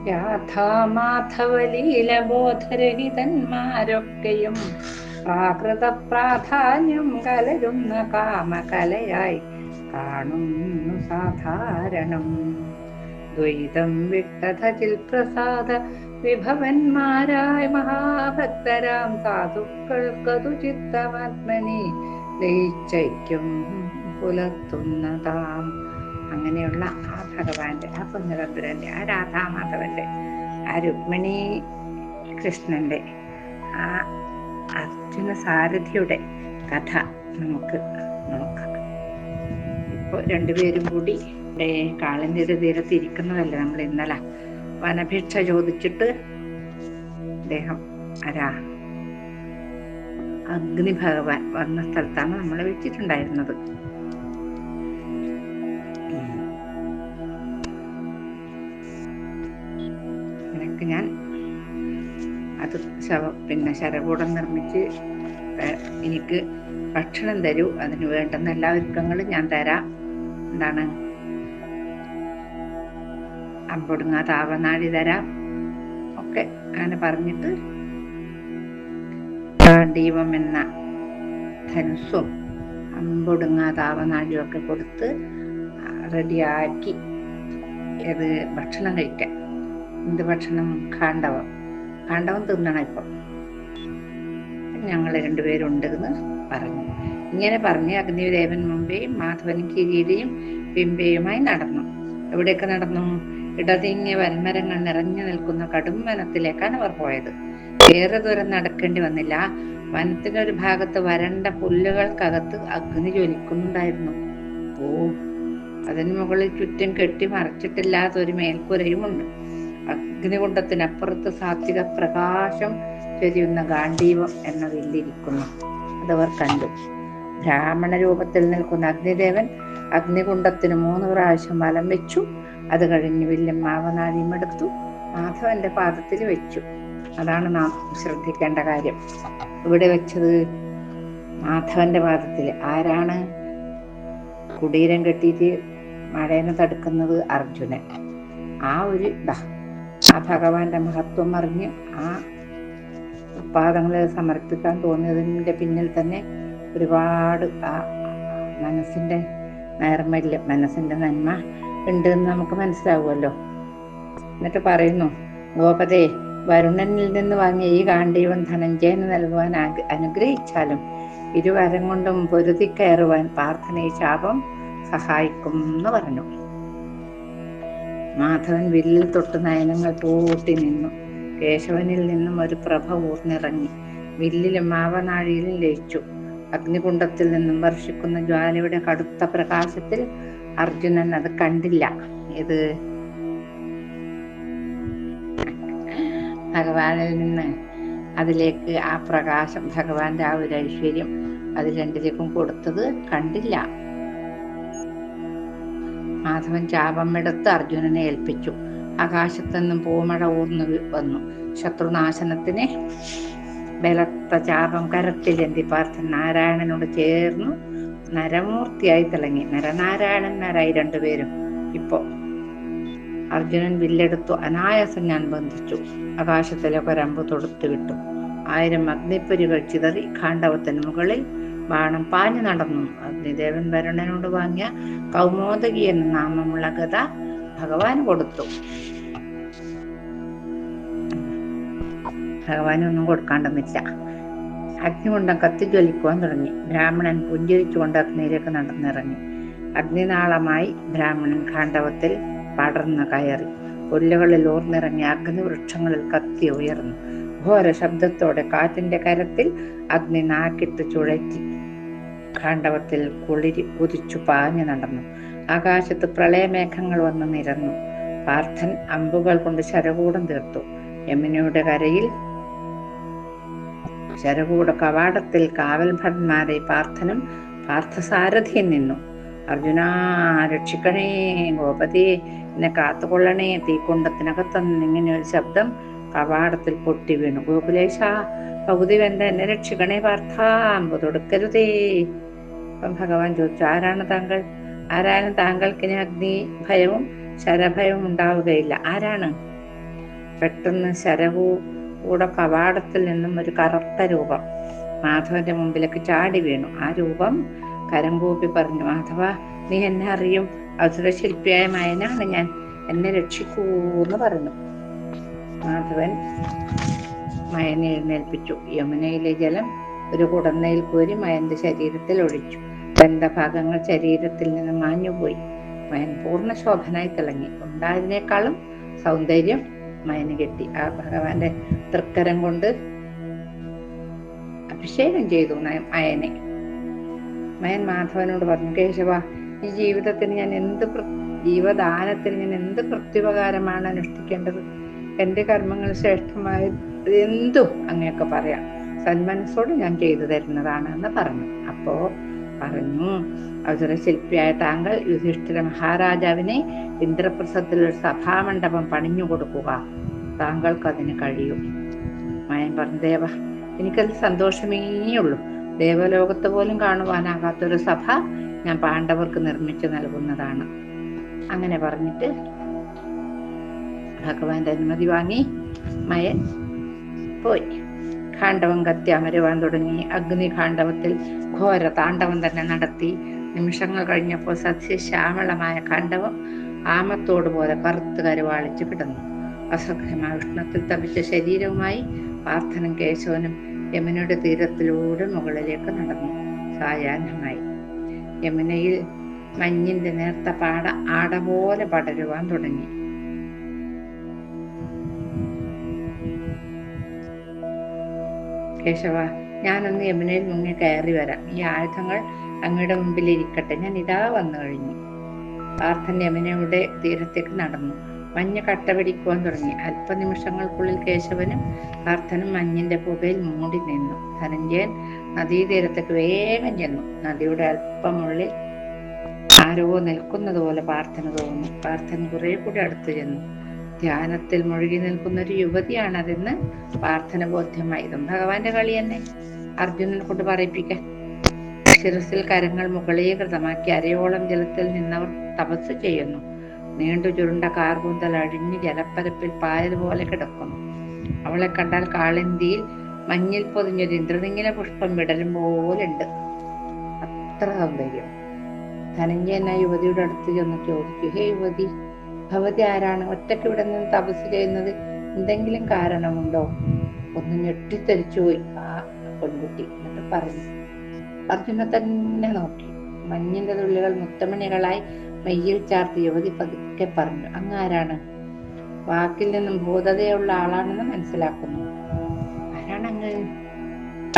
രാധാമാധവലീലബോധരഹിതന്മാരൊക്കെയും പ്രാകൃത പ്രാധാന്യം കലരുന്ന കാമകലയായി കാണുന്നു സാധാരണം. ദ്വൈതം വിട്ടതചിൽ പ്രസാദ വിഭവന്മാരായ മഹാഭക്തരാം സാധുക്കൾക്കതു ചിത്തമാത്മനി ലയിച്ചൈക്യം പുലർത്തുന്നതാം. അങ്ങനെയുള്ള ആ ഭഗവാന്റെ, ആ പൊന്നുതമ്പുരാന്റെ, ആ രാധാമാധവന്റെ, ആ രുക്മിണി കൃഷ്ണന്റെ, ആ അർജുന സാരഥിയുടെ കഥ നമുക്ക് നോക്കാം. ഇപ്പോൾ രണ്ടുപേരും കൂടി ഇവിടെ കാളിന്തിയുടെ തീരത്ത് ഇരിക്കുന്നതല്ലേ നമ്മൾ ഇന്നലെ വനഭിക്ഷ ചോദിച്ചിട്ട് അദ്ദേഹം അഗ്നി ഭഗവാൻ വന്ന സ്ഥലത്താണ് നമ്മളെ വെച്ചിട്ടുണ്ടായിരുന്നത്. എനിക്ക് ഞാൻ അത് ശരകൂടം നിർമ്മിച്ച് എനിക്ക് ഭക്ഷണം തരൂ, അതിന് വേണ്ടുന്ന എല്ലാ ഒരുക്കങ്ങളും ഞാൻ തരാം, എന്താണ് അമ്പൊടുങ്ങാ താവനാഴി തരാം ഒക്കെ അങ്ങനെ പറഞ്ഞിട്ട് ഗാണ്ഡീവം എന്ന ധനുസ്സും അമ്പൊടുങ്ങാ താവനാഴിയും ഒക്കെ കൊടുത്ത് റെഡിയാക്കി ഇത് ഭക്ഷണം കഴിക്കാൻ. എന്ത് ഭക്ഷണം? കാണ്ഡവം തിന്നണം. ഇപ്പം ഞങ്ങൾ രണ്ടുപേരുണ്ടെന്ന് പറഞ്ഞു. ഇങ്ങനെ പറഞ്ഞ് അഗ്നിദേവൻ മുമ്പേയും മാധവൻ കിരീടിയും ബിംബയുമായി നടന്നു. എവിടെയൊക്കെ നടന്നു? ഇടതിങ്ങിയ വൻമരങ്ങൾ നിറഞ്ഞു നിൽക്കുന്ന കടും വനത്തിലേക്കാണ് അവർ പോയത്. ഏറെ ദൂരം നടക്കേണ്ടി വന്നില്ല. വനത്തിന്റെ ഒരു ഭാഗത്ത് വരണ്ട പുല്ലുകൾക്കകത്ത് അഗ്നി ജ്വലിക്കുന്നുണ്ടായിരുന്നു. അതിന് മുകളിൽ ചുറ്റും കെട്ടി മറച്ചിട്ടില്ലാത്ത ഒരു മേൽക്കുരയുമുണ്ട്. അഗ്നികുണ്ഡത്തിനപ്പുറത്ത് സാത്വിക പ്രകാശം ചൊരിയുന്ന ഗാണ്ഡീവം എന്ന വില്ലിരിക്കുന്നു. അതവർ കണ്ടു. ബ്രാഹ്മണ രൂപത്തിൽ നിൽക്കുന്ന അഗ്നിദേവൻ അഗ്നികുണ്ഡത്തിന് 3 പ്രാവശ്യം വലം വെച്ചു. അത് കഴിഞ്ഞ് വില്ലും മാവനാഴിയും എടുത്തു മാധവന്റെ പാദത്തിൽ വെച്ചു. അതാണ് നാം ശ്രദ്ധിക്കേണ്ട കാര്യം. ഇവിടെ വെച്ചത് മാധവന്റെ പാദത്തിൽ. ആരാണ് കുടീരം കെട്ടിയിട്ട് മഴേനെ തടുക്കുന്നത്? അർജുനൻ. ആ ഭഗവാന്റെ മഹത്വം അറിഞ്ഞ് ആ പാദങ്ങളെ സമർപ്പിക്കാൻ തോന്നിയതിന്റെ പിന്നിൽ തന്നെ ഒരുപാട് ആ മനസ്സിന്റെ നൈർമല്യം, മനസ്സിന്റെ നന്മ ഉണ്ട് എന്ന് നമുക്ക് മനസ്സിലാവുമല്ലോ. എന്നിട്ട് പറയുന്നു, ഗോപതേ, വരുണനിൽ നിന്ന് വാങ്ങിയ ഈ ഗാണ്ഡീവം ധനഞ്ജയന് നൽകുവാൻ അനുഗ്രഹിച്ചാലും ഇരുവരം കൊണ്ടും പൊരുതി കയറുവാൻ പാർത്ഥനെ ശാപം സഹായിക്കും എന്ന് പറഞ്ഞു. മാധവൻ വില്ലിൽ തൊട്ട് നയനങ്ങൾ പൂട്ടി നിന്നു. കേശവനിൽ നിന്നും ഒരു പ്രഭ ഊർന്നിറങ്ങി വില്ലിലും മാവനാഴിയിലും ലയിച്ചു. അഗ്നികുണ്ഡത്തിൽ നിന്നും വർഷിക്കുന്ന ജ്വാലയുടെ കടുത്ത പ്രകാശത്തിൽ അർജുനൻ അത് കണ്ടില്ല. ഇത് ഭഗവാനിൽ നിന്ന് അതിലേക്ക് ആ പ്രകാശം, ഭഗവാന്റെ ആ ഒരു ഐശ്വര്യം അത് രണ്ടിലേക്കും കൊടുത്തത് കണ്ടില്ല. മാധവൻ ചാപമെടുത്ത് അർജുനനെ ഏൽപ്പിച്ചു. ആകാശത്തു നിന്നും പൂമഴ ഊർന്നു വന്നു. ശത്രുനാശനത്തിന് ബലത്ത ചാപം കരത്തിലെന്തി പാർത്ഥൻ നാരായണനോട് ചേർന്നു നരമൂർത്തിയായി തിളങ്ങി. നരനാരായണന്മാരായി രണ്ടുപേരും. ഇപ്പോ അർജുനൻ വില്ലെടുത്തു. അനായാസം ഞാൻ ബന്ധിച്ചു. ആകാശത്തിലേക്ക് ഒരമ്പ് തൊടുത്തു വിട്ടു. 1000 അഗ്നിപ്പൊരികൾ ചിതറി കാണ്ഡവത്തിന് മുകളിൽ ബാണം പാഞ്ഞു നടന്നു. അഗ്നിദേവൻ വരുണനോട് വാങ്ങിയ കൗമോദകി എന്ന നാമമുള്ള ഗദ ഭഗവാൻ കൊടുത്തു. ഭഗവാനൊന്നും കൊടുക്കാണ്ടെന്നില്ല. അഗ്നികുണ്ഡം കത്തിജ്വലിക്കുവാൻ തുടങ്ങി. ബ്രാഹ്മണൻ പുഞ്ചിരിച്ചുകൊണ്ട് അഗ്നിയിലേക്ക് നടന്നിറങ്ങി. അഗ്നിനാളമായി ബ്രാഹ്മണൻ കാണ്ഡവത്തിൽ പടർന്നു കയറി. പുല്ലുകളിൽ ഊർന്നിറങ്ങി അഗ്നിവൃക്ഷങ്ങളിൽ കത്തി ഉയർന്നു. ഘോര ശബ്ദത്തോടെ കാറ്റിന്റെ കരത്തിൽ അഗ്നി നാക്കിട്ട് ചുഴറ്റി കാണ്ഡവത്തിൽ കുതിച്ചു പാഞ്ഞു നടന്നു. ആകാശത്ത് പ്രളയമേഘങ്ങൾ വന്ന് നിരന്നു. പാർത്ഥൻ അമ്പുകൾ കൊണ്ട് ശരകൂടം തീർത്തു. യമുനയുടെ കരയിൽ ശരകൂട കവാടത്തിൽ കാവൽ ഭടന്മാരെ പാർത്ഥനും പാർത്ഥസാരഥിയും നിന്നു. അർജുന, രക്ഷിക്കണേ, ഗോപതി എന്നെ കാത്തുകൊള്ളണേ. തീക്കുണ്ടത്തിനകത്തുനിന്ന് ഇങ്ങനെ ഒരു ശബ്ദം കവാടത്തിൽ പൊട്ടി വീണു. ഗോകുലേശ, പകുതി വെന്ത എന്നെ രക്ഷിക്കണേ പാർത്ഥ, അമ്പ് തൊടുക്കരുതേ. അപ്പം ഭഗവാൻ ചോദിച്ചു, ആരാണ് താങ്കൾ? ആരായാലും താങ്കൾക്ക് ഇനി അഗ്നി ഭയവും ശരഭയവും ഉണ്ടാവുകയില്ല. ആരാണ്? പെട്ടെന്ന് ശരവൂടെ കവാടത്തിൽ നിന്നും ഒരു കറുത്ത രൂപം മാധവന്റെ മുമ്പിലേക്ക് ചാടി വീണു. ആ രൂപം കരം കൂപ്പി പറഞ്ഞു, മാധവ, നീ എന്നെ അറിയും, അസുരശില്പിയായ മയനാണ് ഞാൻ, എന്നെ രക്ഷിക്കൂന്ന് പറഞ്ഞു. മാധവൻ മയനെ എഴുന്നേൽപ്പിച്ചു. യമുനയിലെ ജലം ഒരു കുടന്നയിൽ കോരി മയന്റെ ശരീരത്തിൽ ഒഴിച്ചു. ബന്ധഭാഗങ്ങൾ ശരീരത്തിൽ നിന്ന് മാഞ്ഞുപോയി. മയൻ പൂർണ്ണ ശോഭനായി തിളങ്ങി. ഉണ്ടായതിനേക്കാളും സൗന്ദര്യം മയന് കിട്ടി. ആ ഭഗവാന്റെ തൃക്കരം കൊണ്ട് അഭിഷേകം ചെയ്തു മയനെ. മയൻ മാധവനോട് പറഞ്ഞു, കേശവ, ഈ ജീവിതത്തിന് ഞാൻ ജീവദാനത്തിന് ഞാൻ എന്ത് പ്രത്യുപകാരമാണ് അനുഷ്ഠിക്കേണ്ടത്? എന്റെ കർമ്മങ്ങൾ ശ്രേഷ്ഠമായത് എന്തും അങ്ങനെയൊക്കെ പറയാം, സന്മനസ്സോട് ഞാൻ ചെയ്തു തരുന്നതാണ് എന്ന് പറഞ്ഞു. അപ്പോ പറഞ്ഞു, അസുരശില്പിയായ താങ്കൾ യുധിഷ്ഠിര മഹാരാജാവിനെ ഇന്ദ്രപ്രസ്ഥത്തിൽ ഒരു സഭാമണ്ഡപം പണിഞ്ഞു കൊടുക്കുക. താങ്കൾക്ക് അതിന് കഴിയും. മയൻ പറഞ്ഞു, ദേവ, എനിക്കത് സന്തോഷമേ ഉള്ളൂ. ദേവലോകത്ത് പോലും കാണുവാനാകാത്തൊരു സഭ ഞാൻ പാണ്ഡവർക്ക് നിർമ്മിച്ചു നൽകുന്നതാണ്. അങ്ങനെ പറഞ്ഞിട്ട് ഭഗവാന്റെ അനുമതി വാങ്ങി മയൻ പോയി. ഖാണ്ഡവം കത്തി അമരുവാൻ തുടങ്ങി. അഗ്നിഖാണ്ഡവത്തിൽ ഘോര താണ്ഡവം തന്നെ നടത്തി. നിമിഷങ്ങൾ കഴിഞ്ഞപ്പോൾ സസ്യശ്യാമളമായ ഖാണ്ഡവം ആമത്തോട് പോലെ കറുത്ത് കരുവാളിച്ച് കിടന്നു. അസഖ്യമായ ഉഷ്ണത്തിൽ തപിച്ച ശരീരവുമായി പാർത്ഥനും കേശവനും യമുനയുടെ തീരത്തിലൂടെ മുകളിലേക്ക് നടന്നു. സായാഹ്നമായി. യമുനയിൽ മഞ്ഞിന്റെ നേർത്ത ആട പോലെ പടരുവാൻ തുടങ്ങി. കേശവ, ഞാനൊന്ന് യമുനയിൽ മുങ്ങി കയറി വരാം. ഈ ആയുധങ്ങൾ അങ്ങയുടെ മുമ്പിൽ ഇരിക്കട്ടെ, ഞാൻ ഇതാ വന്നു കഴിഞ്ഞു. പാർത്ഥൻ യമുനയുടെ തീരത്തേക്ക് നടന്നു. മഞ്ഞ് കട്ടപിടിക്കുവാൻ തുടങ്ങി. അല്പനിമിഷങ്ങൾക്കുള്ളിൽ കേശവനും പാർത്ഥനും മഞ്ഞിന്റെ പുകയിൽ മൂടി നിന്നു. ധനഞ്ജയൻ നദീതീരത്തേക്ക് വേഗം ചെന്നു. നദിയുടെ അല്പമുള്ളിൽ ആരോ നിൽക്കുന്നത് പോലെ പാർത്ഥന് തോന്നി. പാർത്ഥൻ കുറെ കൂടി അടുത്തു ചെന്നു. ധ്യാനത്തിൽ മുഴുകി നിൽക്കുന്ന ഒരു യുവതിയാണതെന്ന് പാർത്ഥന ബോധ്യമായി. ഇതും ഭഗവാന്റെ കളി തന്നെ, അർജുനനെ കൊണ്ട് പറയിപ്പിക്കാൻ. ശിരസിൽ കരങ്ങൾ മുകളീകൃതമാക്കി അരയോളം ജലത്തിൽ നിന്നവർ തപസ് ചെയ്യുന്നു. നീണ്ടു ചുരുണ്ട കാർകൂന്തൽ അഴിഞ്ഞ് ജലപ്പരപ്പിൽ പായതുപോലെ കിടക്കുന്നു. അവളെ കണ്ടാൽ കാളിന്തിയിൽ മഞ്ഞിൽ പൊതിഞ്ഞൊരു ഇന്ദ്രനിങ്ങനെ പുഷ്പം വിടരും പോലുണ്ട്. അത്ര സൗന്ദര്യം. ധനഞ്ജയൻ ആ യുവതിയുടെ അടുത്ത് ചെന്ന് ചോദിച്ചു, ഹേ യുവതി, ഭവതി ആരാണ്? ഒറ്റയ്ക്ക് ഇവിടെ നിന്ന് തപസ് ചെയ്യുന്നത് എന്തെങ്കിലും കാരണമുണ്ടോ? ഒന്ന് ഞെട്ടിത്തെറിച്ചുപോയി ആ പെൺകുട്ടി. എന്നിട്ട് പറഞ്ഞു, അർജുനെ തന്നെ നോക്കി. മഞ്ഞിന്റെ തുള്ളികൾ മുത്തമണികളായി മെയ്യിൽ ചാർത്തി യുവതി പതുക്കെ പറഞ്ഞു, അങ്ങാരാണ്? വാക്കിൽ നിന്നും ഭൂതതയുള്ള ആളാണെന്ന് മനസ്സിലാക്കുന്നു. ആരാണങ്ങ്?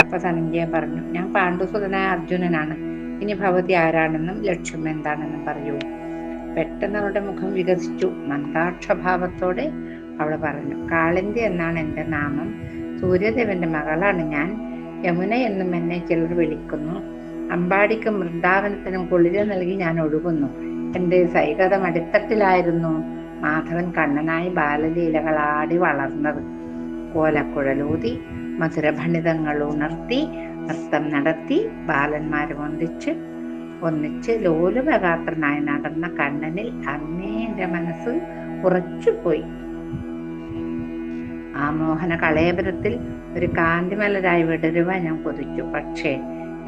അപ്പൊ ധനഞ്ജയൻ പറഞ്ഞു, ഞാൻ പാണ്ഡുസുതനായ അർജുനനാണ്. ഇനി ഭവതി ആരാണെന്നും ലക്ഷ്യം എന്താണെന്നും പറയൂ. പെട്ടെന്ന് അവളുടെ മുഖം വികസിച്ചു. മന്ദാക്ഷഭാവത്തോടെ അവൾ പറഞ്ഞു, കാളിന്തി എന്നാണ് എൻ്റെ നാമം. സൂര്യദേവന്റെ മകളാണ് ഞാൻ. യമുന എന്നും എന്നെ ചിലർ വിളിക്കുന്നു. അമ്പാടിക്കും വൃന്ദാവനത്തിനും കുളിര് നൽകി ഞാൻ ഒഴുകുന്നു. എൻ്റെ സൈകതം അടിത്തട്ടിലായിരുന്നു മാധവൻ കണ്ണനായി ബാലലീലകളാടി വളർന്നത്. കോലക്കുഴലൂതി മധുരഭണിതങ്ങൾ ഉണർത്തി നൃത്തം നടത്തി ബാലന്മാരെ ഒന്നിച്ച് ലോലുപഗാത്രനായി നടന്ന കണ്ണനിൽ അന്നേ എൻ്റെ മനസ്സ് ഉറച്ചുപോയി. ആ മോഹന കളയപുരത്തിൽ ഒരു കാന്തിമലരായി വിടരുവാൻ ഞാൻ കൊതിച്ചു. പക്ഷേ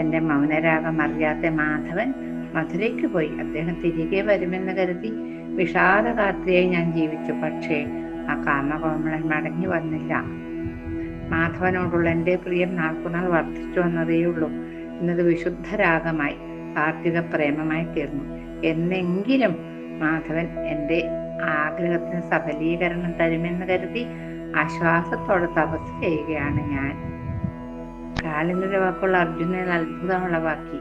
എൻ്റെ മൗനരാഗം അറിയാത്ത മാധവൻ മധുരയ്ക്ക് പോയി. അദ്ദേഹം തിരികെ വരുമെന്ന് കരുതി വിഷാദഗാത്രിയായി ഞാൻ ജീവിച്ചു. പക്ഷേ ആ കാമകോമളൻ മടങ്ങി വന്നില്ല. മാധവനോടുള്ള എൻ്റെ പ്രിയം നാൾക്കുനാൾ വർദ്ധിച്ചു വന്നതേയുള്ളൂ. എന്നത് വിശുദ്ധരാഗമായി സാത്വിക പ്രേമമായി തീർന്നു. എന്നെങ്കിലും മാധവൻ എൻ്റെ ആഗ്രഹത്തിന് സഫലീകരണം തരുമെന്ന് കരുതി ആശ്വാസത്തോടെ തപസ് ചെയ്യുകയാണ് ഞാൻ. കാളിന്തിയുടെ വാക്കുള്ള അർജുനൻ അത്ഭുതം ഉളവാക്കി.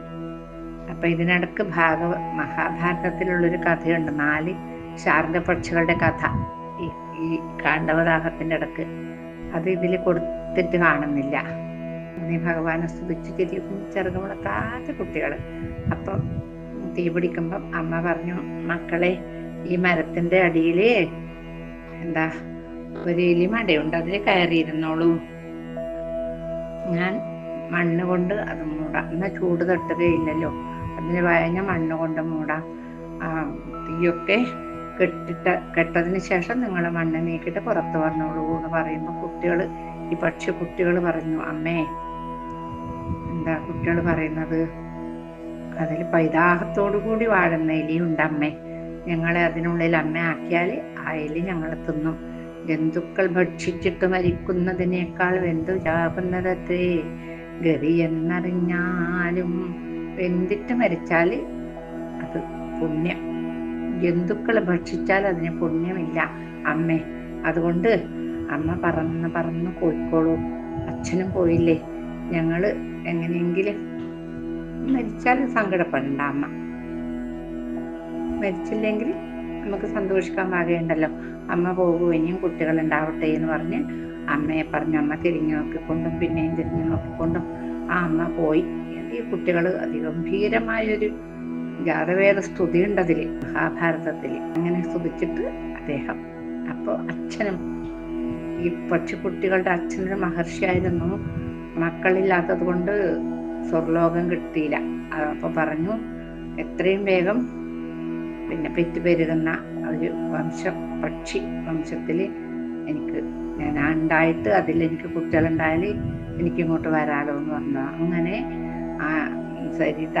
അപ്പൊ ഇതിനിടക്ക് മഹാഭാരതത്തിലുള്ളൊരു കഥയുണ്ട്, 4 ശാർദപക്ഷികളുടെ കഥ. ഈ കാണ്ഡവദാഹത്തിന്റെ ഇടക്ക് അത് ഇതിൽ കൊടുത്തിട്ട് കാണുന്നില്ല. നീ ഭഗവാനെ സ്തുതിച്ച് തിരിയും ചെറുകമുളക്കാത്ത കുട്ടികൾ. അപ്പം തീ പിടിക്കുമ്പം അമ്മ പറഞ്ഞു, മക്കളെ, ഈ മരത്തിന്റെ അടിയില് എന്താ ഒരു എലിമടയുണ്ട്, അതിൽ കയറിയിരുന്നോളൂ. ഞാൻ മണ്ണ് കൊണ്ട് അത് മൂടാം, എന്നാൽ ചൂട് തട്ടുകയില്ലല്ലോ. അതിന് വയഞ്ഞ മണ്ണ് കൊണ്ട് മൂടാം. തീയൊക്കെ കെട്ടതിന് ശേഷം നിങ്ങൾ മണ്ണ് നീക്കിയിട്ട് പുറത്ത് വന്നോളൂ എന്ന് പറയുമ്പോൾ ഈ പക്ഷി കുട്ടികൾ പറഞ്ഞു, അമ്മേ എന്താ കുട്ടികൾ പറയുന്നത്, അതിൽ പൈതാഹത്തോടു കൂടി വാഴുന്ന എലിയുണ്ടമ്മേ, ഞങ്ങളെ അതിനുള്ളിൽ അമ്മ ആക്കിയാൽ ആ എലി ഞങ്ങൾ തിന്നും. ജന്തുക്കൾ ഭക്ഷിച്ചിട്ട് മരിക്കുന്നതിനേക്കാൾ വെന്തു ചാകുന്നതത്രേ ഗതി എന്നറിഞ്ഞാലും. വെന്തിട്ട് മരിച്ചാൽ അത് പുണ്യം, ജന്തുക്കൾ ഭക്ഷിച്ചാൽ അതിന് പുണ്യമില്ല അമ്മേ. അതുകൊണ്ട് അമ്മ പറന്ന് പോയിക്കോളൂ. അച്ഛനും പോയില്ലേ, ഞങ്ങള് എങ്ങനെയെങ്കിലും മരിച്ചാൽ സങ്കടപ്പെടണ്ട അമ്മ, മരിച്ചില്ലെങ്കിൽ നമുക്ക് സന്തോഷിക്കാൻ വകയുണ്ടല്ലോ. അമ്മ പോകൂ, ഇനിയും കുട്ടികൾ ഉണ്ടാവട്ടെ എന്ന് പറഞ്ഞ് അമ്മയെ പറഞ്ഞ് അമ്മ തിരിഞ്ഞു നോക്കിക്കൊണ്ടും പിന്നെയും തിരിഞ്ഞു നോക്കിക്കൊണ്ടും ആ അമ്മ പോയി. ഈ കുട്ടികൾ അതിഗംഭീരമായൊരു ജാതവേദ സ്തുതി ഉണ്ട് അതില്, മഹാഭാരതത്തില്. അങ്ങനെ സ്തുതിച്ചിട്ട് അദ്ദേഹം, അപ്പോൾ അച്ഛനും ഈ പക്ഷിക്കുട്ടികളുടെ അച്ഛനൊരു മഹർഷിയായിരുന്നു, മക്കളില്ലാത്തത് കൊണ്ട് സ്വർലോകം കിട്ടിയില്ല. അപ്പൊ പറഞ്ഞു, എത്രയും വേഗം പിന്നെ പെറ്റുപെരുകുന്ന ഒരു പക്ഷി വംശത്തില് ഞാൻ ഉണ്ടായിട്ട് അതിലെനിക്ക് കുട്ടികളുണ്ടായാൽ എനിക്കിങ്ങോട്ട് വരാലോ എന്ന് പറഞ്ഞു. അങ്ങനെ ആ സരിത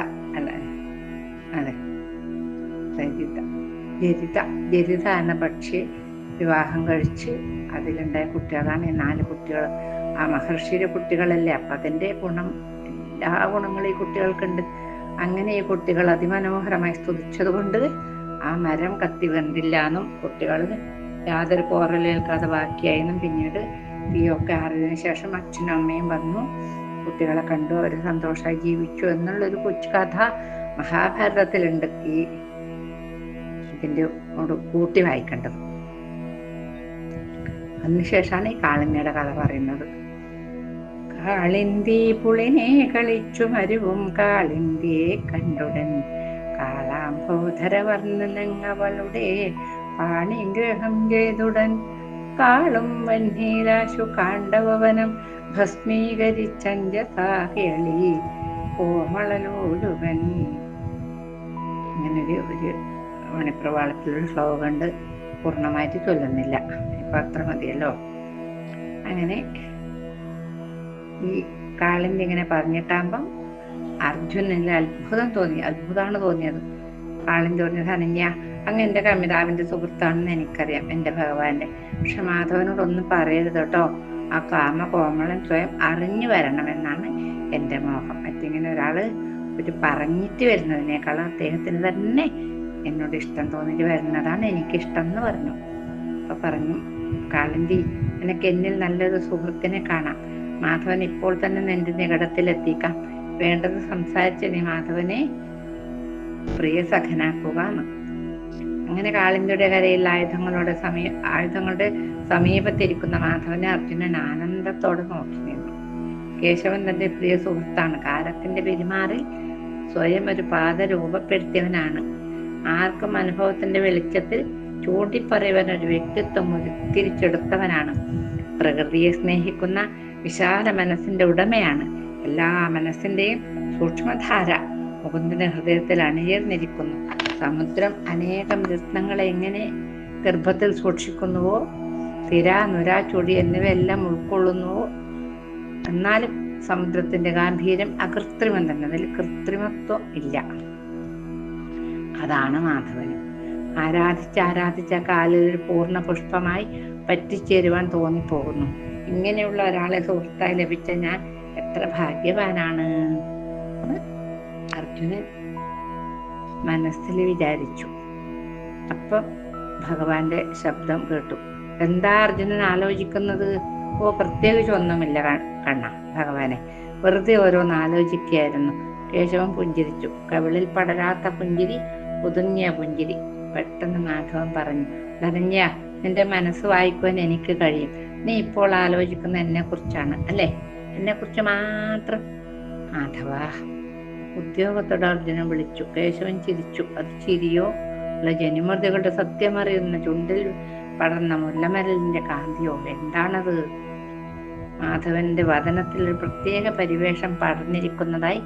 ജരിത എന്ന പക്ഷി വിവാഹം കഴിച്ച് അതിലുണ്ടായ കുട്ടികളാണ് ഈ 4 കുട്ടികൾ. ആ മഹർഷിയുടെ കുട്ടികളല്ലേ, അപ്പൊ അതിന്റെ എല്ലാ ഗുണങ്ങളും ഈ കുട്ടികൾക്കുണ്ട്. അങ്ങനെ ഈ കുട്ടികൾ അതിമനോഹരമായി സ്തുതിച്ചത് കൊണ്ട് ആ മരം കത്തി വെന്തില്ല എന്നും കുട്ടികൾ യാതൊരു പോറലേൽക്കാതെ ബാക്കിയായെന്നും പിന്നീട് തീയൊക്കെ ആറിയതിനു ശേഷം അച്ഛനും അമ്മയും വന്നു, കുട്ടികളെ കണ്ടു, അവർ സന്തോഷമായി ജീവിച്ചു എന്നുള്ളൊരു കൊച്ചു കഥ മഹാഭാരതത്തിലുണ്ട്. ഇതിന്റെ കൂട്ടി വായിക്കേണ്ടത്. അതിനുശേഷമാണ് ഈ കാളിന്തിയുടെ കഥ പറയുന്നത്. കാളിന്തി പുളിനെ കളിച്ചു മരുവും കാളിന്തിയെ കണ്ടുടൻ കാളാംബോധരവർണ്ണനങ്ങവളുടെ പാണിഗ്രഹം ചെയ്തുടൻ കാളും വന്നീരാശു കാണ്ഡവവനം ഭസ്മീകരിച്ചഞ്ചസാഹേളി കോമളലോലുവൻ. ഇങ്ങനൊരു മണിപ്രവാളത്തിലൊരു ശ്ലോകം ഉണ്ട്, പൂർണ്ണമായിട്ട് ചൊല്ലുന്നില്ല, ഇപ്പൊ അത്ര മതിയല്ലോ. അങ്ങനെ ഈ കാളിന്തി ഇങ്ങനെ പറഞ്ഞിട്ടാകുമ്പം അർജുനന് അത്ഭുതമാണ് തോന്നിയത്. കാളിന്തി പറഞ്ഞ ധനന്യ, അങ്ങ് എൻ്റെ കമിതാവിന്റെ സുഹൃത്താണെന്ന് എനിക്കറിയാം, എൻ്റെ ഭഗവാന്റെ. പക്ഷെ മാധവനോടൊന്നും പറയരുത് കേട്ടോ, ആ കാമ കോമളൻ സ്വയം അറിഞ്ഞു വരണമെന്നാണ് എൻ്റെ മോഹം. മറ്റിങ്ങനെ ഒരാള് പറഞ്ഞിട്ട് വരുന്നതിനേക്കാളും അദ്ദേഹത്തിന് തന്നെ എന്നോട് ഇഷ്ടം തോന്നിട്ട് വരുന്നതാണ് എനിക്കിഷ്ടം എന്ന് പറഞ്ഞു. അപ്പൊ പറഞ്ഞു, കാളിന്തി, എനിക്ക് എന്നിൽ നല്ലൊരു സുഹൃത്തിനെ കാണാം. മാധവൻ ഇപ്പോൾ തന്നെ നിന്റെ നികടത്തിലെത്തിക്കാം. വേണ്ടത് സംസാരിച്ച് നീ മാധവനെ പ്രിയ സഖനാക്കുക എന്ന്. അങ്ങനെ കാളിന്തിയുടെ കരയിൽ ആയുധങ്ങളുടെ സമീപത്തിരിക്കുന്ന മാധവനെ അർജുനൻ ആനന്ദത്തോടെ നോക്കി നിന്നു. കേശവൻ തന്റെ പ്രിയ സുഹൃത്താണ്. കാലത്തിന്റെ പെരുമാറിൽ സ്വയം ഒരു പാത രൂപപ്പെടുത്തിയവനാണ്. ആർക്കും അനുഭവത്തിന്റെ വെളിച്ചത്തിൽ ചൂണ്ടിപ്പറയുവാൻ ഒരു വ്യക്തിത്വം തിരിച്ചെടുത്തവനാണ്. പ്രകൃതിയെ സ്നേഹിക്കുന്ന വിശാല മനസ്സിന്റെ ഉടമയാണ്. എല്ലാ മനസ്സിന്റെയും സൂക്ഷ്മധാര മുകുന്ദന്റെ ഹൃദയത്തിൽ അണിയേർന്നിരിക്കുന്നു. സമുദ്രം അനേകം രത്നങ്ങളെ എങ്ങനെ ഗർഭത്തിൽ സൂക്ഷിക്കുന്നുവോ, തിര, നുര, ചൊടി എന്നിവയെല്ലാം ഉൾക്കൊള്ളുന്നുവോ, എന്നാലും സമുദ്രത്തിന്റെ ഗാംഭീര്യം അകൃത്രിമം തന്നെ, അതിൽ കൃത്രിമത്വം ഇല്ല. അതാണ് മാധവന്. ആരാധിച്ച കാലിൽ ഒരു പൂർണ്ണ പുഷ്പമായി പറ്റിച്ചേരുവാൻ തോന്നിപ്പോകുന്നു. ഇങ്ങനെയുള്ള ഒരാളെ സുഹൃത്തായി ലഭിച്ച ഞാൻ എത്ര ഭാഗ്യവാനാണ് അർജുനൻ മനസ്സിൽ വിചാരിച്ചു. അപ്പം ഭഗവാന്റെ ശബ്ദം കേട്ടു. എന്താ അർജുനൻ ആലോചിക്കുന്നത്? ഓ, പ്രത്യേകിച്ച് ഒന്നുമില്ല കണ്ണ ഭഗവാനെ, വെറുതെ ഓരോന്ന് ആലോചിക്കുകയായിരുന്നു. കേശവൻ പുഞ്ചിരിച്ചു. കവിളിൽ പടരാത്ത പുഞ്ചിരി, ഒതുങ്ങിയ പുഞ്ചിരി. പെട്ടെന്ന് മാധവൻ പറഞ്ഞു, ധനഞ്ജയ, നിന്റെ മനസ്സ് വായിക്കുവാൻ എനിക്ക് കഴിയും. നീ ഇപ്പോൾ ആലോചിക്കുന്ന എന്നെ കുറിച്ചാണ് അല്ലേ? എന്നെ കുറിച്ച് മാത്രം. മാധവ, ഉദ്യോഗത്തോടെ അർജുനൻ വിളിച്ചു. കേശവൻ ചിരിച്ചു. അത് ചിരിയോ അല്ല ജനിമൃതികളുടെ സത്യമറിയുന്ന ചുണ്ടിൽ പടർന്ന മുല്ലമരലിന്റെ കാന്തിയോ? എന്താണത്? മാധവന്റെ വദനത്തിൽ ഒരു പ്രത്യേക പരിവേഷം പടർന്നിരിക്കുന്നതായി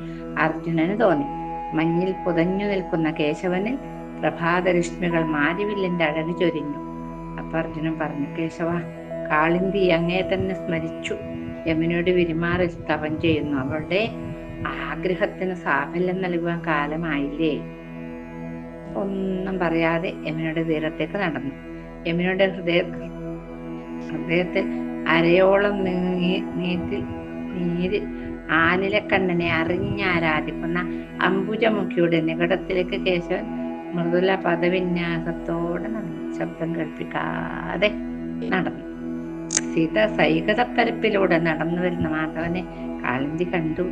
അർജുനന് തോന്നി. മഞ്ഞിൽ പുതഞ്ഞു നിൽക്കുന്ന കേശവനിൽ പ്രഭാതരശ്മികൾ മാരിവില്ലിന്റെ അഴക് ചൊരിഞ്ഞു. അപ്പൊ അർജുനൻ പറഞ്ഞു, കേശവ, കാളിന്തി അങ്ങേ തന്നെ സ്മരിച്ചു യമുനയുടെ വിരിമാറിൽ തപം ചെയ്യുന്നു. അവളുടെ ആഗ്രഹത്തിന് സാഫല്യം നൽകുവാൻ കാലമായില്ലേ? ഒന്നും പറയാതെ യമുനയുടെ തീരത്തേക്ക് നടന്നു. യമുനയുടെ ഹൃദയത്തിൽ അരയോളം നീര് ആലിലക്കണ്ണനെ അറിഞ്ഞാരാധിക്കുന്ന അംബുജമുഖിയുടെ നികടത്തിലേക്ക് കേശവൻ മൃദുല പദവിന്യാസത്തോടെ ശബ്ദം കേൾപ്പിക്കാതെ നടന്നു. സൈകതപ്പരപ്പിലൂടെ നടന്നു വരുന്ന മാധവനെ കാളിന്തി കണ്ടു.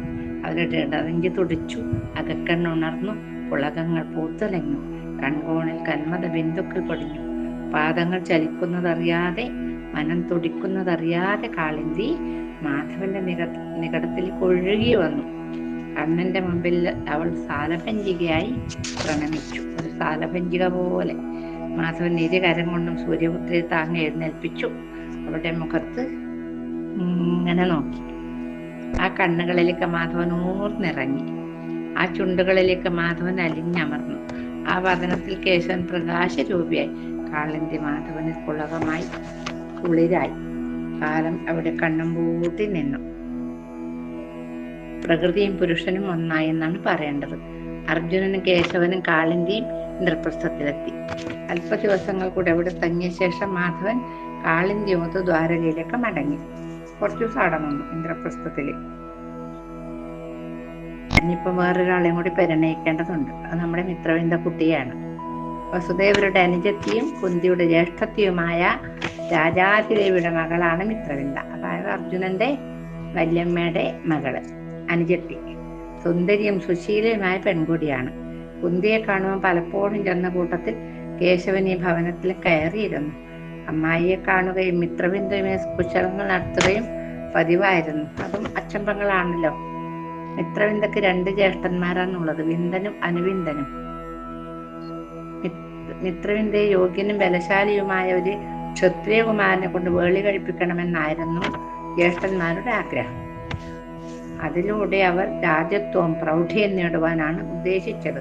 അവരുടെ ഇടറിഞ്ചി തുടിച്ചു. അകക്കണ്ണുണർന്നു. പുളകങ്ങൾ പൂത്തുലഞ്ഞു. കൺകോണിൽ കന്മത ബിന്ദുക്കൾ പൊടിഞ്ഞു. പാദങ്ങൾ ചലിക്കുന്നതറിയാതെ, മനം തുടിക്കുന്നതറിയാതെ കാളിന്തി മാധവന്റെ നികടത്തിൽ ഒഴുകി വന്നു. കണ്ണന്റെ മുമ്പിൽ അവൾ സാലഭഞ്ജികയായി പ്രണമിച്ചു. ഒരു സാലഭഞ്ജിക പോലെ മാധവൻ ഇരുകരം കൊണ്ടും സൂര്യപുത്രിയെ താങ്ങി എഴുന്നേൽപ്പിച്ചു. അവളുടെ മുഖത്ത് ഇങ്ങനെ നോക്കി. ആ കണ്ണുകളിലേക്ക് മാധവൻ ഊർന്നിറങ്ങി. ആ ചുണ്ടുകളിലേക്ക് മാധവൻ അലിഞ്ഞമർന്നു. ആ വദനത്തിൽ കേശവൻ പ്രകാശരൂപിയായി. കാളിന്തി മാധവന് പുളകമായി, കുളിരായി. കാലം അവിടെ കണ്ണും പൂട്ടി നിന്നു. പ്രകൃതിയും പുരുഷനും ഒന്നായി എന്നാണ് പറയേണ്ടത്. അർജുനനും കേശവനും കാളിന്തിയും ഇന്ദ്രപ്രസ്ഥത്തിലെത്തി. അല്പ ദിവസങ്ങൾ കൂടെ അവിടെ തങ്ങിയ ശേഷം മാധവൻ കാളിന്തിയുമൊത്ത് ദ്വാരകയിലേക്ക് മടങ്ങി. കുറച്ചു ദിവസം അടങ്ങുന്നു ഇന്ദ്രപ്രസ്ഥത്തില്. ഇനിയിപ്പോ വേറൊരാളെയും കൂടി പരിണയിക്കേണ്ടതുണ്ട്. അത് നമ്മുടെ മിത്രവിന്ദ കുട്ടിയാണ്. വസുദേവരുടെ അനുജത്തിയും കുന്തിയുടെ ജ്യേഷ്ഠത്തിയുമായ രാജാതിദേവിയുടെ മകളാണ് മിത്രവിന്ദ. അതായത് അർജുനന്റെ വല്യമ്മയുടെ മകള്, അനുജത്തി. സുന്ദരിയും സുശീലയുമായ പെൺകുടിയാണ്. കുന്തിയെ കാണുവാൻ പലപ്പോഴും ചെന്ന കൂട്ടത്തിൽ കേശവൻ ഈ ഭവനത്തിൽ കയറിയിരുന്നു. അമ്മായിയെ കാണുകയും മിത്രവിന്ദയുമായി കുശലങ്ങൾ നടത്തുകയും പതിവായിരുന്നു. അതും അച്ചമ്പങ്ങളാണല്ലോ. മിത്രവിന്ദക്ക് 2 ജ്യേഷ്ഠന്മാരാണുള്ളത്, വിന്ദനും അനുവിന്ദനും. മിത്രവിന്ദയെ യോഗ്യനും ബലശാലിയുമായ ഒരു ക്ഷത്രിയകുമാരനെ കൊണ്ട് വേളി കഴിപ്പിക്കണമെന്നായിരുന്നു ജ്യേഷ്ഠന്മാരുടെ ആഗ്രഹം. അതിലൂടെ അവർ രാജത്വവും പ്രൗഢിയും നേടുവാനാണ് ഉദ്ദേശിച്ചത്.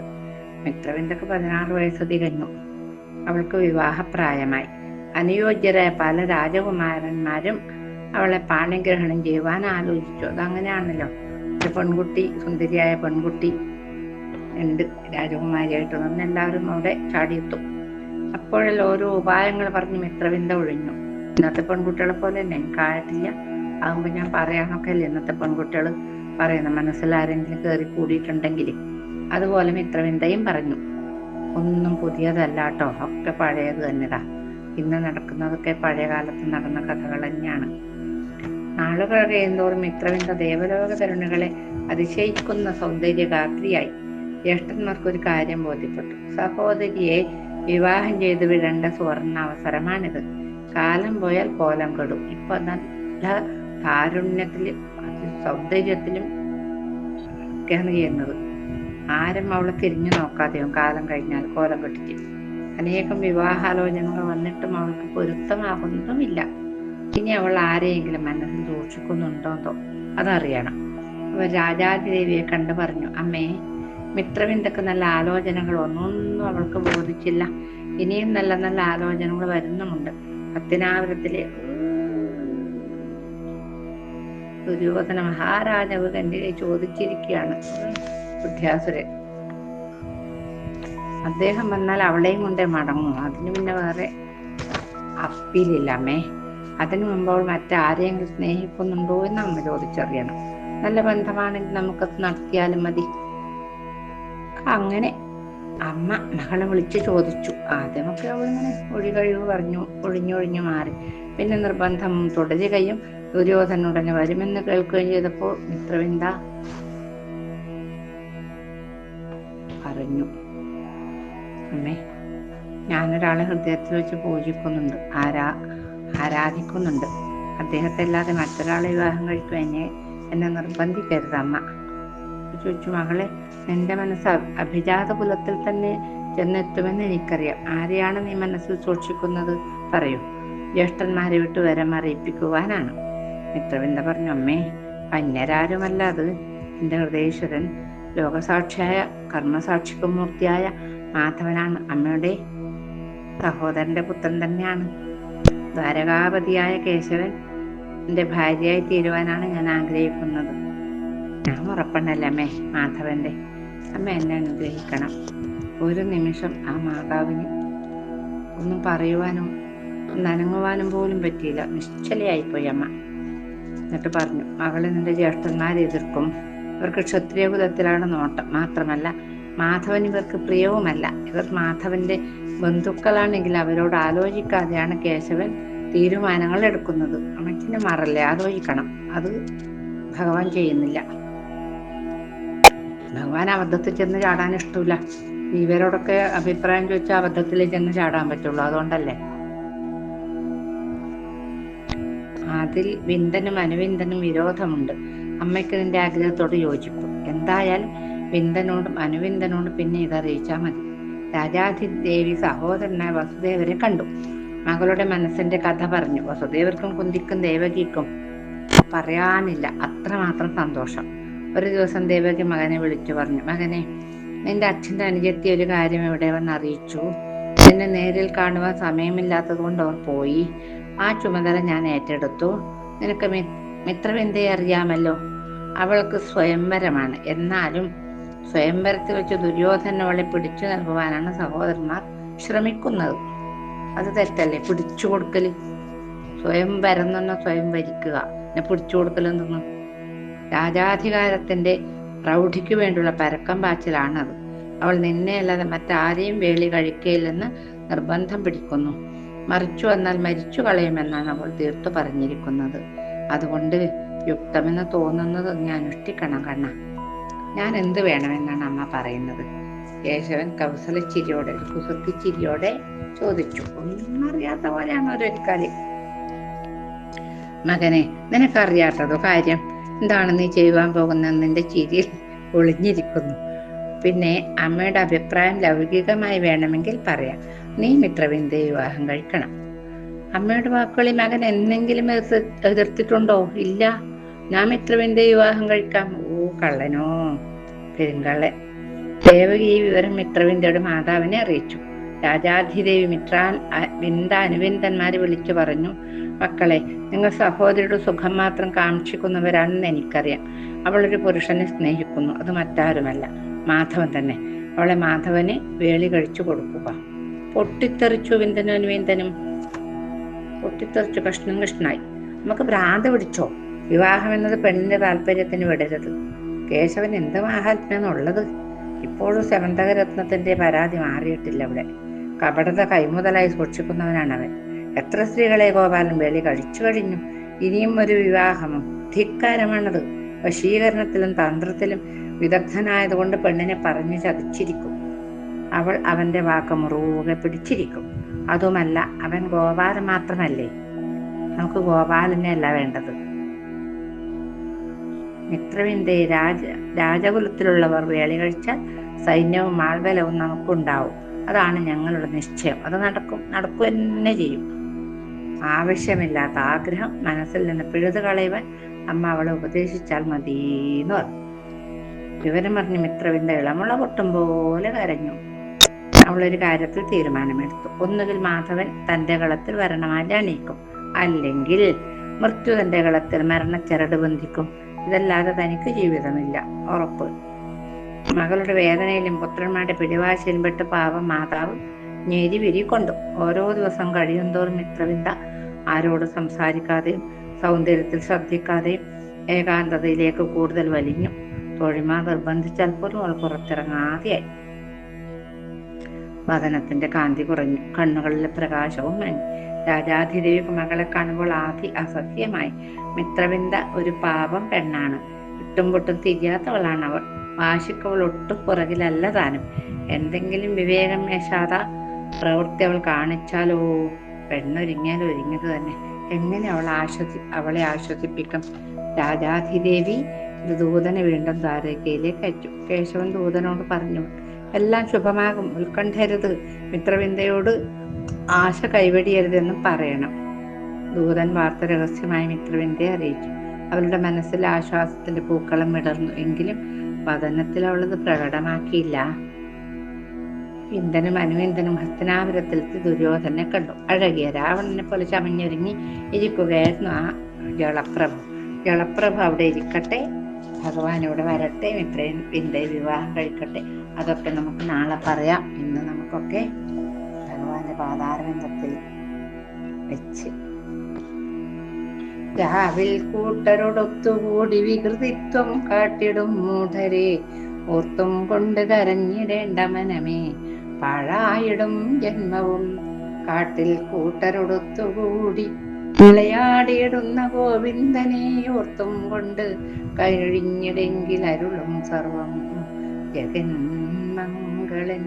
മിത്രവിന്ദക്ക് 16 വയസ്സ് തികഞ്ഞു. അവൾക്ക് വിവാഹപ്രായമായി. അനുയോജ്യരായ പല രാജകുമാരന്മാരും അവളെ പാണിഗ്രഹണം ചെയ്യുവാൻ ആലോചിച്ചു. അതങ്ങനെയാണല്ലോ. ഒരു പെൺകുട്ടി, സുന്ദരിയായ പെൺകുട്ടി ഉണ്ട് രാജകുമാരിയായിട്ട് വന്ന് എല്ലാവരും അവിടെ ചാടിയെത്തും. അപ്പോഴെല്ലാം ഓരോ ഉപായങ്ങൾ പറഞ്ഞ് മിത്രവിന്ദ ഒഴിഞ്ഞു. ഇന്നത്തെ പെൺകുട്ടികളെ പോലെ തന്നെ എനിക്കായിട്ടില്ല, ആകുമ്പോൾ ഞാൻ പറയാനൊക്കെ അല്ലേ ഇന്നത്തെ പെൺകുട്ടികൾ പറയുന്ന. മനസ്സിലാരെങ്കിലും കയറി കൂടിയിട്ടുണ്ടെങ്കിൽ അതുപോലെ മിത്രവിന്ദയും പറഞ്ഞു, ഒന്നും പുതിയതല്ല കേട്ടോ, ഒക്കെ പഴയത് തന്നെടാ. ഇന്ന് നടക്കുന്നതൊക്കെ പഴയ കാലത്ത് നടന്ന കഥകൾ തന്നെയാണ്. നാളുകൾ കഴിയുന്തോറും മിത്രവിന്ദ ദേവലോക തരുണികളെ അതിശയിക്കുന്ന സൗന്ദര്യഗാത്രിയായി. ജ്യേഷ്ഠന്മാർക്കൊരു കാര്യം ബോധ്യപ്പെട്ടു. സഹോദരിയെ വിവാഹം ചെയ്ത് വിടേണ്ട സുവർണ അവസരമാണിത്. കാലം പോയാൽ കോലം കെടും. ഇപ്പൊ നല്ല താരുണ്യത്തിലും സൗന്ദര്യത്തിലും ഒക്കെയാണ് ചെയ്യുന്നത്. ആരും അവളെ തിരിഞ്ഞു നോക്കാതെയും കാലം കഴിഞ്ഞാൽ കോലം കെട്ടിച്ച്. അനേകം വിവാഹാലോചനകൾ വന്നിട്ടും അവൾക്ക് പൊരുത്തമാകുന്നതുമില്ല. ഇനി അവൾ ആരെയെങ്കിലും മനസ്സിൽ സൂക്ഷിക്കുന്നുണ്ടോ അതറിയണം. അവർ രാജാതിദേവിയെ കണ്ടു പറഞ്ഞു, അമ്മേ, മിത്രവിന്ദക്ക് നല്ല ആലോചനകൾ ഒന്നും അവൾക്ക് ബോധിച്ചില്ല. ഇനിയും നല്ല നല്ല ആലോചനകൾ വരുന്നുമുണ്ട്. ഹസ്തിനാപുരത്തിലെ ദുര്യോധന മഹാരാജാവ് കണ്ടി ചോദിച്ചിരിക്കുകയാണ് ബുദ്ധ്യാസുരൻ. അദ്ദേഹം വന്നാൽ അവളെയും കൊണ്ടേ മടങ്ങും. അതിന് പിന്നെ വേറെ അപ്പീലില്ല അമ്മേ. അതിനു മുമ്പ് അവൾ മറ്റാരെയെങ്കിലും സ്നേഹിക്കുന്നുണ്ടോ എന്ന് അമ്മ ചോദിച്ചറിയണം. നല്ല ബന്ധമാണെങ്കിൽ നമുക്കത് നടത്തിയാലും മതി. അങ്ങനെ അമ്മ മകളെ വിളിച്ചു ചോദിച്ചു. ആദ്യമൊക്കെ അവളിങ്ങനെ ഒഴികഴിവ് പറഞ്ഞു, ഒഴിഞ്ഞൊഴിഞ്ഞു മാറി. പിന്നെ നിർബന്ധം തുടരുകയും ദുര്യോധനുടനെ വരുമെന്ന് കേൾക്കുകയും ചെയ്തപ്പോൾ മിത്രവിന്ദ പറഞ്ഞു, അമ്മേ, ഞാനൊരാളെ ഹൃദയത്തിൽ വെച്ച് പൂജിക്കുന്നുണ്ട്, ആരാധിക്കുന്നുണ്ട്. അദ്ദേഹത്തെ അല്ലാതെ മറ്റൊരാളെ വിവാഹം കഴിക്കുവാൻ എന്നെ നിർബന്ധിക്കരുത് അമ്മ. ചോദിച്ചു, മകളെ, നിന്റെ മനസ്സ് അഭിജാത കുലത്തിൽ തന്നെ ചെന്നെത്തുമെന്ന് എനിക്കറിയാം. ആരെയാണ് നീ മനസ്സിൽ സൂക്ഷിക്കുന്നത്? പറയൂ. ജ്യേഷ്ഠന്മാരെ വിട്ട് വരം അറിയിപ്പിക്കുവാനാണ്. മിത്രവിന്ദ പറഞ്ഞു, അമ്മേ, അന്യരാരുമല്ല അത്. എന്റെ ഹൃദയേശ്വരൻ, ലോകസാക്ഷിയായ കർമ്മസാക്ഷിക മൂർത്തിയായ മാധവനാണ്, അമ്മയുടെ സഹോദരന്റെ പുത്രൻ തന്നെയാണ്. ദ്വാരകാപതിയായ കേശവൻ എൻ്റെ ഭാര്യയായി തീരുവാനാണ് ഞാൻ ആഗ്രഹിക്കുന്നത്. ഞാൻ ഉറപ്പുണ്ടല്ലേ അമ്മേ മാധവന്റെ. അമ്മ എന്നെ അനുഗ്രഹിക്കണം. ഒരു നിമിഷം ആ മാതാവിന് ഒന്നും പറയുവാനോ നനങ്ങുവാനും പോലും പറ്റിയില്ല. നിശ്ചലയായിപ്പോയി അമ്മ. എന്നിട്ട് പറഞ്ഞു, മകളെ നിന്റെ ജ്യേഷ്ഠന്മാരെ എതിർക്കും. ഇവർക്ക് ക്ഷത്രിയ കുലത്തിലാണ് നോട്ടം. മാത്രമല്ല മാധവൻ ഇവർക്ക് പ്രിയവുമല്ല. ഇവർ മാധവന്റെ ബന്ധുക്കളാണെങ്കിൽ അവരോട് ആലോചിക്കാതെയാണ് കേശവൻ തീരുമാനങ്ങൾ എടുക്കുന്നത്. അമ്മയ്ക്കിനെ മാറല്ലേ, ആലോചിക്കണം. അത് ഭഗവാൻ ചെയ്യുന്നില്ല. ഭഗവാൻ അബദ്ധത്തിൽ ചെന്ന് ചാടാൻ ഇഷ്ടമില്ല. ഇവരോടൊക്കെ അഭിപ്രായം ചോദിച്ചാൽ അബദ്ധത്തിൽ ചെന്ന് ചാടാൻ പറ്റുള്ളൂ. അതുകൊണ്ടല്ലേ. അതിൽ വിന്ദനും അനുവിന്ദനും വിരോധമുണ്ട്. അമ്മയ്ക്ക് നിന്റെ ആഗ്രഹത്തോട് യോജിക്കും. എന്തായാലും വിന്ദനോടും അനുവിന്ദനോടും പിന്നെ ഇതറിയിച്ചാൽ മതി. രാജാധിദേവി സഹോദരനായ വസുദേവരെ കണ്ടു. മകളുടെ മനസ്സിന്റെ കഥ പറഞ്ഞു. വസുദേവർക്കും കുന്തിക്കും ദേവകിക്കും പറയാനില്ല, അത്രമാത്രം സന്തോഷം. ഒരു ദിവസം ദേവകി മകനെ വിളിച്ചു പറഞ്ഞു, മകനെ, നിന്റെ അച്ഛൻ്റെ അനുജത്തി ഒരു കാര്യം ഇവിടെ വന്ന് അറിയിച്ചു. എന്നെ നേരിൽ കാണുവാൻ സമയമില്ലാത്തത് കൊണ്ട് അവർ പോയി. ആ ചുമതല ഞാൻ ഏറ്റെടുത്തു. നിനക്ക് മിത്രവിന്ദയെ അറിയാമല്ലോ. അവൾക്ക് സ്വയംവരമാണ്. എന്നാലും സ്വയംവരത്തിൽ വെച്ച് ദുര്യോധന അവളെ പിടിച്ചു നൽകുവാനാണ് സഹോദരന്മാർ ശ്രമിക്കുന്നത്. അത് തെറ്റല്ലേ? പിടിച്ചു കൊടുക്കല്. സ്വയംവരം എന്ന് പറഞ്ഞാൽ സ്വയം വരിക്കുക, എന്നെ പിടിച്ചു കൊടുക്കലെന്നു. രാജാധികാരത്തിന്റെ പ്രൗഢിക്ക് വേണ്ടിയുള്ള പരക്കം പാച്ചിലാണത്. അവൾ നിന്നെ അല്ലാതെ മറ്റാരെയും വേളി കഴിക്കയില്ലെന്ന് നിർബന്ധം പിടിക്കുന്നു. മറിച്ചു വന്നാൽ മരിച്ചു കളയുമെന്നാണ് അവൾ തീർത്തു പറഞ്ഞിരിക്കുന്നത്. അതുകൊണ്ട് യുക്തമെന്ന് തോന്നുന്നത് നീ അനുഷ്ഠിക്കണം കണ്ണ. ഞാൻ എന്ത് വേണമെന്നാണ് അമ്മ പറയുന്നത്? കേശവൻ കൗസലച്ചിരിയോടെ, കുസൃതിച്ചിരിയോടെ ചോദിച്ചു. ഒന്നും അറിയാത്ത പോലെയാണ് ഒരൊരിക്കാല്. മകനെ, നിനക്കറിയാത്തതോ കാര്യം എന്താണ് നീ ചെയ്യുവാൻ പോകുന്നത്? നിന്റെ ചിരിയിൽ ഒളിഞ്ഞിരിക്കുന്നു. പിന്നെ അമ്മയുടെ അഭിപ്രായം ലൗകികമായി വേണമെങ്കിൽ പറയാം. നീ മിത്രവിന്ദയെ വിവാഹം കഴിക്കണം. അമ്മയുടെ വാക്കുകളിൽ മകൻ എന്തെങ്കിലും എതിർത്തിട്ടുണ്ടോ? ഇല്ല, ഞാൻ മിത്രവിന്ദയെ വിവാഹം കഴിക്കാം. ഓ കള്ളനോ, പെരുങ്കള്ളൻ. ദേവകി ഈ വിവരം മിത്രവിന്ദയുടെ മാതാവിനെ അറിയിച്ചു. രാജാധിദേവി വിന്ദ അനുവിന്ദന്മാരെ വിളിച്ചു പറഞ്ഞു, മക്കളെ, നിങ്ങൾ സഹോദരിയുടെ സുഖം മാത്രം കാക്ഷിക്കുന്നവരാണെന്ന് എനിക്കറിയാം. അവളൊരു പുരുഷനെ സ്നേഹിക്കുന്നു. അത് മറ്റാരുമല്ല, മാധവൻ തന്നെ. അവളെ മാധവന് വേളി കഴിച്ചു കൊടുക്കുക. പൊട്ടിത്തെറിച്ചു വിന്ദനും അനുവിന്ദനും. പൊട്ടിത്തെറിച്ചു കഷ്ണം കഷ്ണായി. നമുക്ക് ഭ്രാന്ത് പിടിച്ചോ? വിവാഹം എന്നത് പെണ്ണിന്റെ താല്പര്യത്തിന് വിടരുത്. കേശവൻ എന്ത് മാഹാത്മ്യാന്നുള്ളത്? ഇപ്പോഴും സെവന്തകരത്നത്തിന്റെ പരാതി മാറിയിട്ടില്ല. അവിടെ കപടത കൈമുതലായി സൂക്ഷിക്കുന്നവനാണ് അവൻ. എത്ര സ്ത്രീകളെ ഗോപാലൻ വേളി കഴിച്ചു കഴിഞ്ഞു. ഇനിയും ഒരു വിവാഹമോ? ധിക്കാരമാണത്. വശീകരണത്തിലും തന്ത്രത്തിലും വിദഗ്ധനായതുകൊണ്ട് പെണ്ണിനെ പറഞ്ഞു ചതിച്ചിരിക്കും. അവൾ അവന്റെ വാക്ക് മുറുകെ പിടിച്ചിരിക്കും. അതുമല്ല, അവൻ ഗോപാലൻ മാത്രമല്ലേ. നമുക്ക് ഗോപാലനെ അല്ല വേണ്ടത്. മിത്രവിന്ദയെ രാജകുലത്തിലുള്ളവർ വേളി കഴിച്ചാൽ സൈന്യവും ആൾബലവും നമുക്കുണ്ടാവും. അതാണ് ഞങ്ങളുടെ നിശ്ചയം. അത് നടക്കും തന്നെ ചെയ്യും. ആവശ്യമില്ലാത്ത ആഗ്രഹം മനസ്സിൽ നിന്ന് പിഴുതു കളയുവാൻ അമ്മ അവളെ ഉപദേശിച്ചാൽ മതിയെന്ന് പറഞ്ഞു. വിവരം പറഞ്ഞ് മിത്രവിന്ദ ഇളമുള പൊട്ടും പോലെ കരഞ്ഞു. അവളൊരു കാര്യത്തിൽ തീരുമാനമെടുത്തു. ഒന്നുകിൽ മാധവൻ തന്റെ കളത്തിൽ വരണമാല അണിയിക്കും, അല്ലെങ്കിൽ മൃത്യു തന്റെ കളത്തിൽ മരണച്ചരട് ബന്ധിക്കും. ഇതല്ലാതെ തനിക്ക് ജീവിതമില്ല, ഉറപ്പ്. മകളുടെ വേദനയിലും പുത്രന്മാരുടെ പിടിവാശിയിലും പെട്ട് പാവം മാതാവ് ഞെരിവിരി കൊണ്ടു. ഓരോ ദിവസം കഴിയുന്തോറും മിത്രവിന്ദ ആരോട് സംസാരിക്കാതെയും സൗന്ദര്യത്തിൽ ശ്രദ്ധിക്കാതെയും ഏകാന്തതയിലേക്ക് കൂടുതൽ വലിഞ്ഞു. തോഴിമാർ നിർബന്ധിച്ചാൽ പോലും അവൾ പുറത്തിറങ്ങാതെയായി. വദനത്തിന്റെ കാന്തി കുറഞ്ഞു, കണ്ണുകളിലെ പ്രകാശവും മങ്ങി. രാജാധിദേവിക്ക് മകളെ കാണുമ്പോൾ ആദി അസഹ്യമായി. മിത്രവിന്ദ ഒരു പാപം പെണ്ണാണ്. ഇട്ടും പൊട്ടും തിരിയാത്തവളാണ് അവൾ. വാശിക്കവൾ ഒട്ടും പുറകിലല്ല താനും. എന്തെങ്കിലും വിവേകം മേശാത പ്രവൃത്തി അവൾ കാണിച്ചാലോ, പെണ്ണൊരുങ്ങിയാലും ഒരുങ്ങിയത് തന്നെ. എങ്ങനെ അവളെ ആശ്വസിപ്പിക്കും? രാജാധിദേവി ഒരു ദൂതനെ വീണ്ടും ദ്വാരകയിലേക്ക് അയച്ചു. കേശവൻ ദൂതനോട് പറഞ്ഞു, എല്ലാം ശുഭമാകും, ഉത്കണ്ഠരുത്. മിത്രവിന്ദയോട് ആശ കൈവെടിയരുതെന്നും പറയണം. ദൂതൻ വാർത്ത രഹസ്യമായി മിത്രവിന്ദയെ അറിയിച്ചു. അവളുടെ മനസ്സിൽ ആശ്വാസത്തിന്റെ പൂക്കളം വിടർന്നു. എങ്കിലും വദനത്തിൽ അവളത് പ്രകടമാക്കിയില്ല. ഇന്ധനും അനുവിന്ധനും ഹസ്തനാപുരത്തിലെത്തി ദുര്യോധനെ കണ്ടു. അഴകിയ രാവണനെ പോലെ ചമഞ്ഞൊരുങ്ങി ഇരിക്കുകയായിരുന്നു ആ ജളപ്രഭു അവിടെ ഇരിക്കട്ടെ, ഭഗവാൻ ഇവിടെ വരട്ടെ, ഇത്രയും വിവാഹം കഴിക്കട്ടെ. അതൊക്കെ നമുക്ക് നാളെ പറയാം. ഇന്ന് നമുക്കൊക്കെ ഭഗവാന്റെ പാതാരബന്ധത്തിൽ വെച്ച് രാവിൽ കൂട്ടരോടൊത്തുകൂടി വികൃതിത്വം കാട്ടിടും മൂഢരെ ഓർത്തും കൊണ്ട് കരഞ്ഞിടേണ്ട മനമേ, പാഴായിടും ജന്മവും കാട്ടിൽ കൂട്ടരോടൊത്തുകൂടി വിളയാടിയിടുന്ന ഗോവിന്ദനെ ഓർത്തും കൊണ്ട് കഴിഞ്ഞിടെങ്കിൽ അരുളും സർവം ജഗന്മംഗളൻ.